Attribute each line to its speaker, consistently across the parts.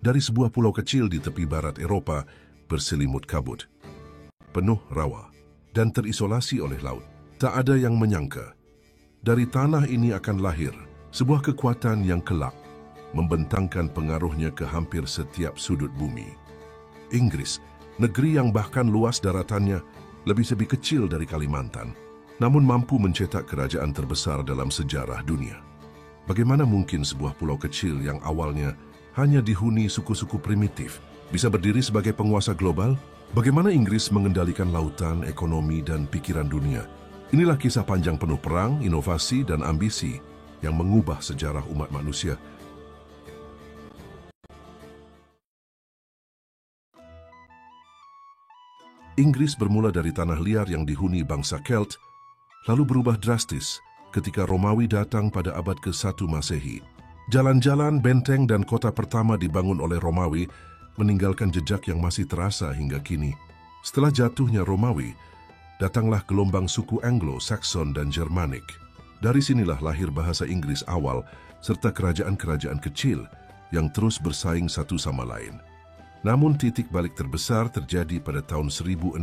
Speaker 1: dari sebuah pulau kecil di tepi barat Eropa berselimut kabut, penuh rawa, dan terisolasi oleh laut. Tak ada yang menyangka, dari tanah ini akan lahir sebuah kekuatan yang kelak membentangkan pengaruhnya ke hampir setiap sudut bumi. Inggris, negeri yang bahkan luas daratannya lebih kecil dari Kalimantan, namun mampu mencetak kerajaan terbesar dalam sejarah dunia. Bagaimana mungkin sebuah pulau kecil yang awalnya hanya dihuni suku-suku primitif bisa berdiri sebagai penguasa global? Bagaimana Inggris mengendalikan lautan, ekonomi, dan pikiran dunia? Inilah kisah panjang penuh perang, inovasi, dan ambisi yang mengubah sejarah umat manusia. Inggris bermula dari tanah liar yang dihuni bangsa Celt, lalu berubah drastis ketika Romawi datang pada abad ke-1 Masehi. Jalan-jalan, benteng, dan kota pertama dibangun oleh Romawi meninggalkan jejak yang masih terasa hingga kini. Setelah jatuhnya Romawi, datanglah gelombang suku Anglo-Saxon dan Germanik. Dari sinilah lahir bahasa Inggris awal serta kerajaan-kerajaan kecil yang terus bersaing satu sama lain. Namun titik balik terbesar terjadi pada tahun 1066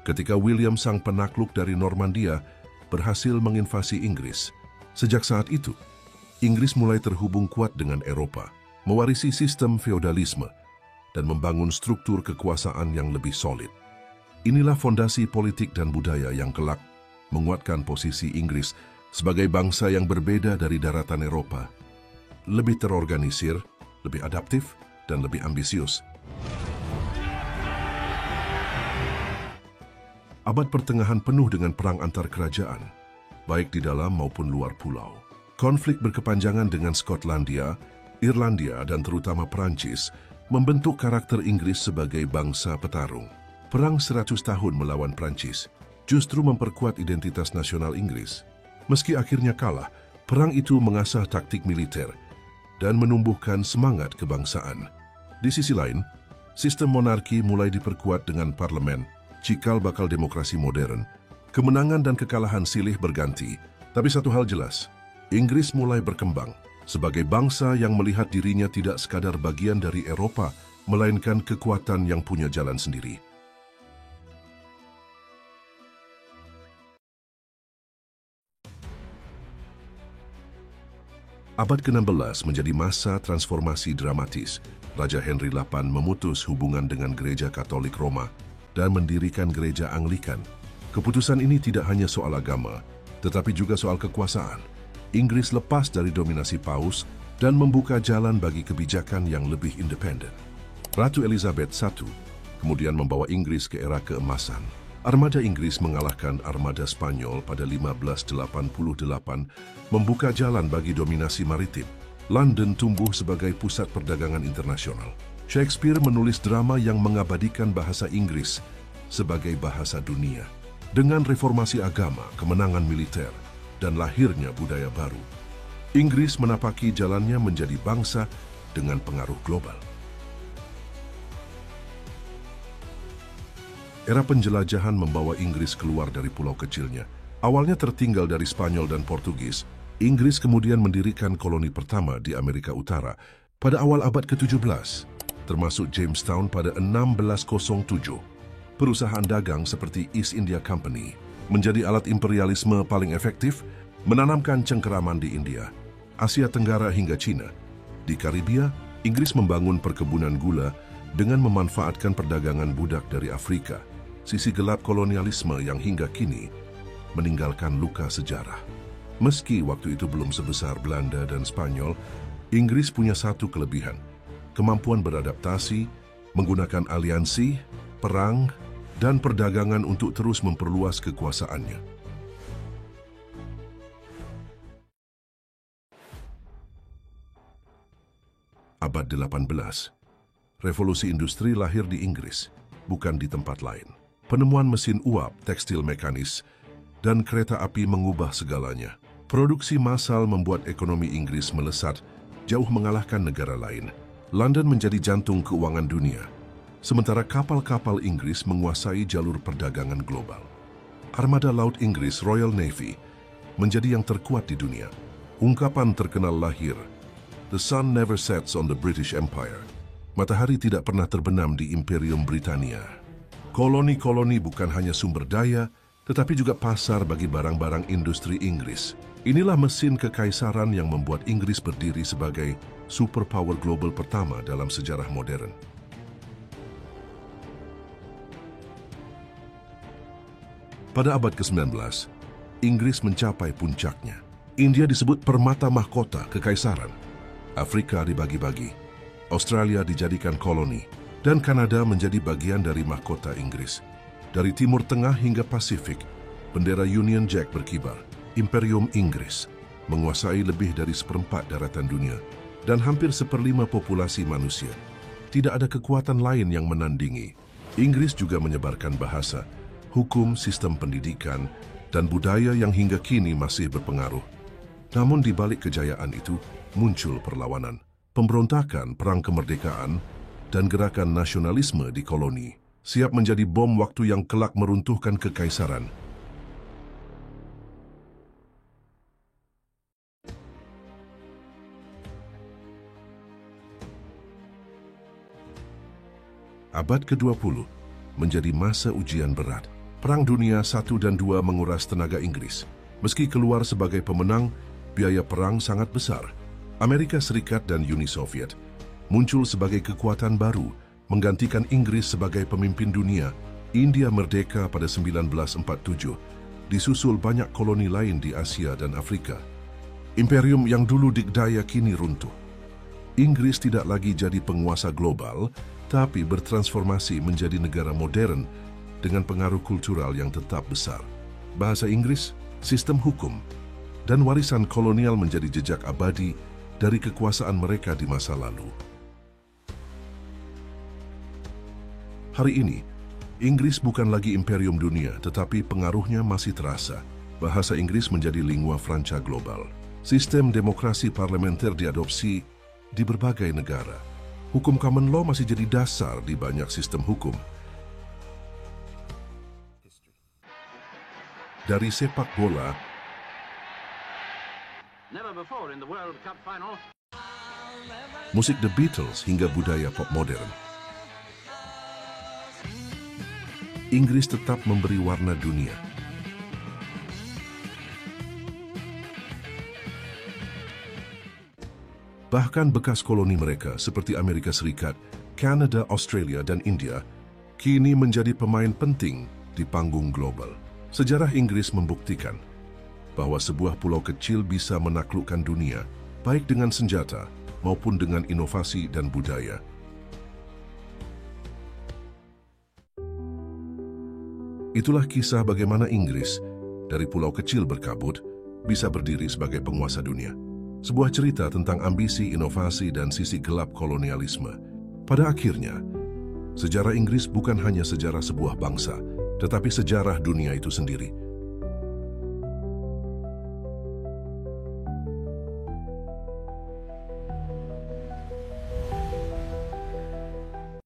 Speaker 1: ketika William sang penakluk dari Normandia berhasil menginvasi Inggris. Sejak saat itu, Inggris mulai terhubung kuat dengan Eropa, mewarisi sistem feodalisme, dan membangun struktur kekuasaan yang lebih solid. Inilah fondasi politik dan budaya yang kelak menguatkan posisi Inggris sebagai bangsa yang berbeda dari daratan Eropa, lebih terorganisir, lebih adaptif, dan lebih ambisius. Abad pertengahan penuh dengan perang antar kerajaan, baik di dalam maupun luar pulau. Konflik berkepanjangan dengan Skotlandia, Irlandia, dan terutama Perancis membentuk karakter Inggris sebagai bangsa petarung. Perang 100 tahun melawan Perancis justru memperkuat identitas nasional Inggris. Meski akhirnya kalah, perang itu mengasah taktik militer dan menumbuhkan semangat kebangsaan. Di sisi lain, sistem monarki mulai diperkuat dengan parlemen, cikal bakal demokrasi modern. Kemenangan dan kekalahan silih berganti, tapi satu hal jelas, Inggris mulai berkembang sebagai bangsa yang melihat dirinya tidak sekadar bagian dari Eropa, melainkan kekuatan yang punya jalan sendiri. Abad ke-16 menjadi masa transformasi dramatis. Raja Henry VIII memutus hubungan dengan Gereja Katolik Roma dan mendirikan Gereja Anglikan. Keputusan ini tidak hanya soal agama, tetapi juga soal kekuasaan. Inggris lepas dari dominasi Paus dan membuka jalan bagi kebijakan yang lebih independen. Ratu Elizabeth I kemudian membawa Inggris ke era keemasan. Armada Inggris mengalahkan armada Spanyol pada 1588, membuka jalan bagi dominasi maritim. London tumbuh sebagai pusat perdagangan internasional. Shakespeare menulis drama yang mengabadikan bahasa Inggris sebagai bahasa dunia. Dengan reformasi agama, kemenangan militer, dan lahirnya budaya baru, Inggris menapaki jalannya menjadi bangsa dengan pengaruh global. Era penjelajahan membawa Inggris keluar dari pulau kecilnya. Awalnya tertinggal dari Spanyol dan Portugis, Inggris kemudian mendirikan koloni pertama di Amerika Utara pada awal abad ke-17, termasuk Jamestown pada 1607. Perusahaan dagang seperti East India Company menjadi alat imperialisme paling efektif, menanamkan cengkeraman di India, Asia Tenggara hingga Cina. Di Karibia, Inggris membangun perkebunan gula dengan memanfaatkan perdagangan budak dari Afrika, sisi gelap kolonialisme yang hingga kini meninggalkan luka sejarah. Meski waktu itu belum sebesar Belanda dan Spanyol, Inggris punya satu kelebihan, kemampuan beradaptasi, menggunakan aliansi, perang, dan perdagangan untuk terus memperluas kekuasaannya. Abad 18. Revolusi industri lahir di Inggris, bukan di tempat lain. Penemuan mesin uap, tekstil mekanis, dan kereta api mengubah segalanya. Produksi massal membuat ekonomi Inggris melesat, jauh mengalahkan negara lain. London menjadi jantung keuangan dunia, sementara kapal-kapal Inggris menguasai jalur perdagangan global. Armada Laut Inggris Royal Navy menjadi yang terkuat di dunia. Ungkapan terkenal lahir, The sun never sets on the British Empire. Matahari tidak pernah terbenam di Imperium Britania. Koloni-koloni bukan hanya sumber daya, tetapi juga pasar bagi barang-barang industri Inggris. Inilah mesin kekaisaran yang membuat Inggris berdiri sebagai superpower global pertama dalam sejarah modern. Pada abad ke-19, Inggris mencapai puncaknya. India disebut permata mahkota kekaisaran. Afrika dibagi-bagi, Australia dijadikan koloni, dan Kanada menjadi bagian dari mahkota Inggris. Dari Timur Tengah hingga Pasifik, bendera Union Jack berkibar. Imperium Inggris menguasai lebih dari seperempat daratan dunia dan hampir seperlima populasi manusia. Tidak ada kekuatan lain yang menandingi. Inggris juga menyebarkan bahasa, hukum, sistem pendidikan, dan budaya yang hingga kini masih berpengaruh. Namun di balik kejayaan itu, muncul perlawanan, pemberontakan, perang kemerdekaan, dan gerakan nasionalisme di koloni, siap menjadi bom waktu yang kelak meruntuhkan kekaisaran. Abad ke-20 menjadi masa ujian berat. Perang Dunia I dan II menguras tenaga Inggris. Meski keluar sebagai pemenang, biaya perang sangat besar. Amerika Serikat dan Uni Soviet muncul sebagai kekuatan baru, menggantikan Inggris sebagai pemimpin dunia. India merdeka pada 1947, disusul banyak koloni lain di Asia dan Afrika. Imperium yang dulu dikdaya kini runtuh. Inggris tidak lagi jadi penguasa global, tapi bertransformasi menjadi negara modern dengan pengaruh kultural yang tetap besar. Bahasa Inggris, sistem hukum, dan warisan kolonial menjadi jejak abadi dari kekuasaan mereka di masa lalu. Hari ini, Inggris bukan lagi imperium dunia, tetapi pengaruhnya masih terasa. Bahasa Inggris menjadi lingua franca global. Sistem demokrasi parlementer diadopsi di berbagai negara. Hukum common law masih jadi dasar di banyak sistem hukum. Dari sepak bola, musik The Beatles hingga budaya pop modern, Inggris tetap memberi warna dunia. Bahkan bekas koloni mereka seperti Amerika Serikat, Kanada, Australia, dan India kini menjadi pemain penting di panggung global. Sejarah Inggris membuktikan bahwa sebuah pulau kecil bisa menaklukkan dunia, baik dengan senjata maupun dengan inovasi dan budaya. Itulah kisah bagaimana Inggris dari pulau kecil berkabut bisa berdiri sebagai penguasa dunia. Sebuah cerita tentang ambisi, inovasi, dan sisi gelap kolonialisme. Pada akhirnya, sejarah Inggris bukan hanya sejarah sebuah bangsa, tetapi sejarah dunia itu sendiri.